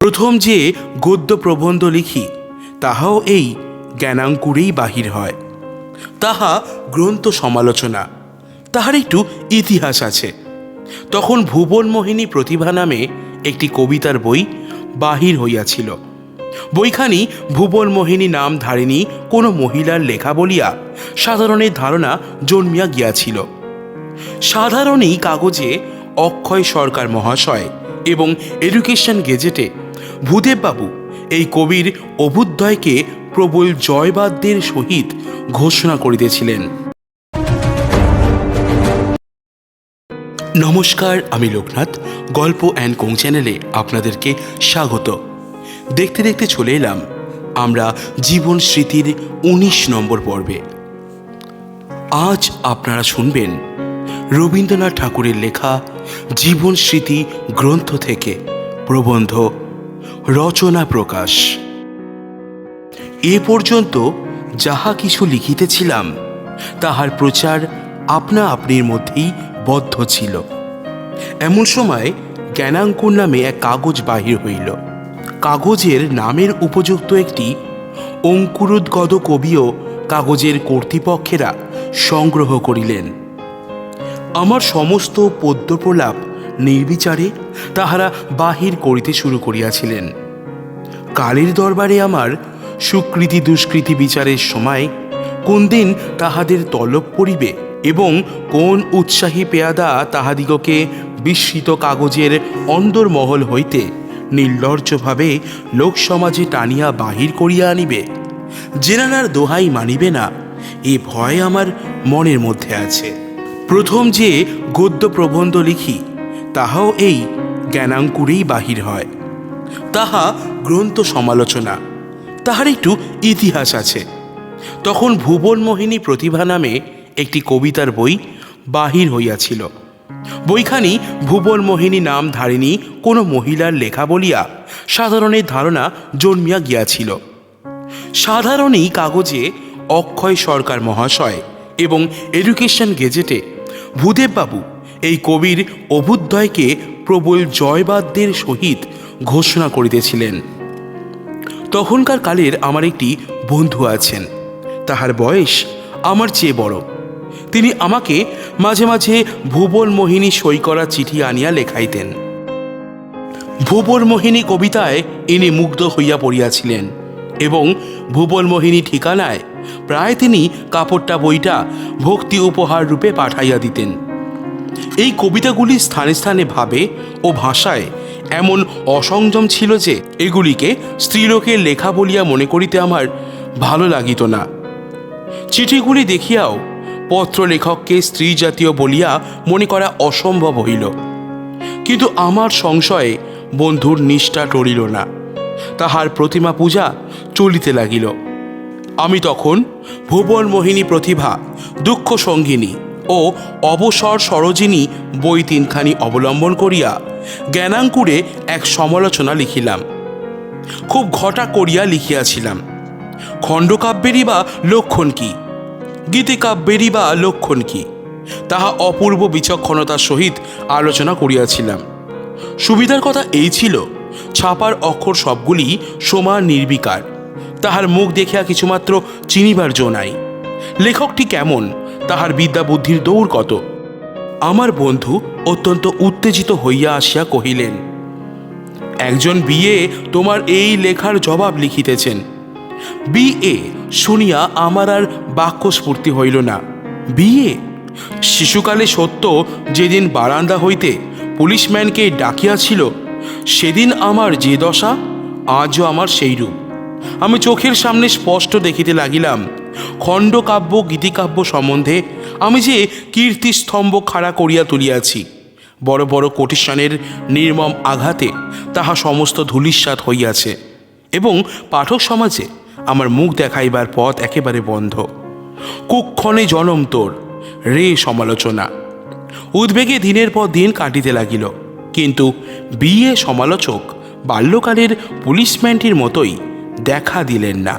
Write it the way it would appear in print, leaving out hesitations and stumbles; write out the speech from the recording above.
প্রথম যে গদ্য প্রবন্ধ লিখি তাহাও এই জ্ঞানাঙ্কুরেই বাহির হয়। তাহা গ্রন্থ সমালোচনা, তাহার একটু ইতিহাস আছে। তখন ভুবনমোহিনী প্রতিভা নামে একটি কবিতার বই বাহির হইয়াছিল। বইখানি ভুবনমোহিনী নাম ধারিণী কোনো মহিলার লেখা বলিয়া সাধারণের ধারণা জন্মিয়া গিয়াছিল। সাধারণই কাগজে অক্ষয় সরকার মহাশয় এবং এডুকেশন গেজেটে ভূদেববাবু এই কবির অভ্যুদয়কে প্রবল জয়বাদ্যের সহিত ঘোষণা করিতেছিলেন। নমস্কার, আমি লোকনাথ। গল্প অ্যান্ড কোং চ্যানেলে আপনাদেরকে স্বাগত। দেখতে দেখতে চলে এলাম আমরা জীবন স্মৃতির ১৯ নম্বর পর্বে। আজ আপনারা শুনবেন রবীন্দ্রনাথ ঠাকুরের লেখা জীবন স্মৃতি গ্রন্থ থেকে প্রবন্ধ রচনা প্রকাশ। এ পর্যন্ত যাহা কিছু লিখিতেছিলাম তাহার প্রচার আপনা আপনির মধ্যেই বদ্ধ ছিল। এমন সময় জ্ঞানাঙ্কুর নামে এক কাগজ বাহির হইল। কাগজের নামের উপযুক্ত একটি অঙ্কুরোদ্গত কবিও কাগজের কর্তৃপক্ষেরা সংগ্রহ করিলেন। আমার সমস্ত পদ্যপ্রলাপ নির্বিচারে তাহারা বাহির করিতে শুরু করিয়াছিলেন। কালের দরবারে আমার সুকৃতি দুষ্কৃতি বিচারের সময় কোন দিন তাহাদের তলব পড়িবে এবং কোন উৎসাহী পেয়াদা তাহাদিগকে বিস্মৃত কাগজের অন্দরমহল হইতে নির্লজ্জভাবে লোকসমাজে টানিয়া বাহির করিয়া আনিবে, জেনানার দোহাই মানিবে না, এ ভয় আমার মনের মধ্যে আছে। প্রথম যে গদ্য প্রবন্ধ লিখি তাহাও এই জ্ঞানাঙ্কুরেই বাহির হয়। তাহা গ্রন্থ সমালোচনা, তাহার একটু ইতিহাস আছে। তখন ভুবনমোহিনী প্রতিভা নামে একটি কবিতার বই বাহির হইয়াছিল। বইখানি ভুবনমোহিনী নাম ধারিণী কোনো মহিলার লেখা বলিয়া সাধারণের ধারণা জন্মিয়া গিয়াছিল। সাধারণই কাগজে অক্ষয় সরকার মহাশয় এবং এডুকেশন গেজেটে ভূদেববাবু এই কবির অভ্যুদয়কে প্রবল জয়বাদ্যের সহিত ঘোষণা করিতেছিলেন। তখনকার কালের আমার একটি বন্ধু আছেন, তাহার বয়স আমার চেয়ে বড়। তিনি আমাকে মাঝে মাঝে ভুবনমোহিনী সই করা চিঠি আনিয়া লেখাইতেন। ভুবনমোহিনী কবিতায় ইনি মুগ্ধ হইয়া পড়িয়াছিলেন এবং ভুবনমোহিনী ঠিকানায় প্রায় তিনি কাপড়টা বইটা ভক্তি উপহার রূপে পাঠাইয়া দিতেন। এই কবিতাগুলি স্থানে স্থানে ভাবে ও ভাষায় এমন অসংযম ছিল যে এগুলিকে স্ত্রীলোকের লেখা বলিয়া মনে করিতে আমার ভালো লাগিত না। চিঠিগুলি দেখিয়াও পত্র লেখককে স্ত্রী জাতীয় বলিয়া মনে করা অসম্ভব হইল। কিন্তু আমার সংশয়ে বন্ধুর নিষ্ঠা টলিল না, তাহার প্রতিমা পূজা চলিতে লাগিল। আমি তখন ভুবনমোহিনী প্রতিভা, দুঃখ সঙ্গিনী ও অবসর সরোজিনী বই তিনখানি অবলম্বন করিয়া জ্ঞানাঙ্কুরে এক সমালোচনা লিখিলাম। খুব ঘটা করিয়া লিখিয়াছিলাম। খণ্ডকাব্যেরই বা লক্ষণ কি, গীতিকাব্যেরই বা লক্ষণ কি, তাহা অপূর্ব বিচক্ষণতার সহিত আলোচনা করিয়াছিলাম। সুবিধার কথা এই ছিল, ছাপার অক্ষর সবগুলি সমান নির্বিকার, তাহার মুখ দেখিয়া কিছুমাত্র চিনিবার জো নাই। লেখকটি কেমন, তাহার বিদ্যা বুদ্ধির দৌড় কত। আমার বন্ধু অত্যন্ত উত্তেজিত হইয়া আসিয়া কহিলেন, একজন বিএ তোমার এই লেখার জবাব লিখিতেছেন। বিএ শুনিয়া আমার আর বাক্যস্ফূর্তি হইল না। বিএ! শিশুকালে সত্য যেদিন বারান্দা হইতে পুলিশম্যানকে ডাকিয়াছিল, সেদিন আমার যে দশা, আজও আমার সেই রূপ। আমি চোখের সামনে স্পষ্ট দেখিতে লাগিলাম খণ্ডকাব্য গীতিকাব্য সম্বন্ধে আমি যে কীর্তিস্তম্ভ খাড়া করিয়া তুলিয়াছি। বড় বড় কোটেশনের নির্মম আঘাতে তাহা সমস্ত ধূলিসাৎ হইয়াছে এবং পাঠক সমাজে আমার মুখ দেখাইবার পথ একেবারে বন্ধ। কুক্ষণে জনম তোর রে সমালোচনা। উদ্বেগে দিনের পর দিন কাটিতে লাগিল, কিন্তু বিএ সমালোচক বাল্যকালের পুলিশম্যানটির মতোই দেখা দিলেন না।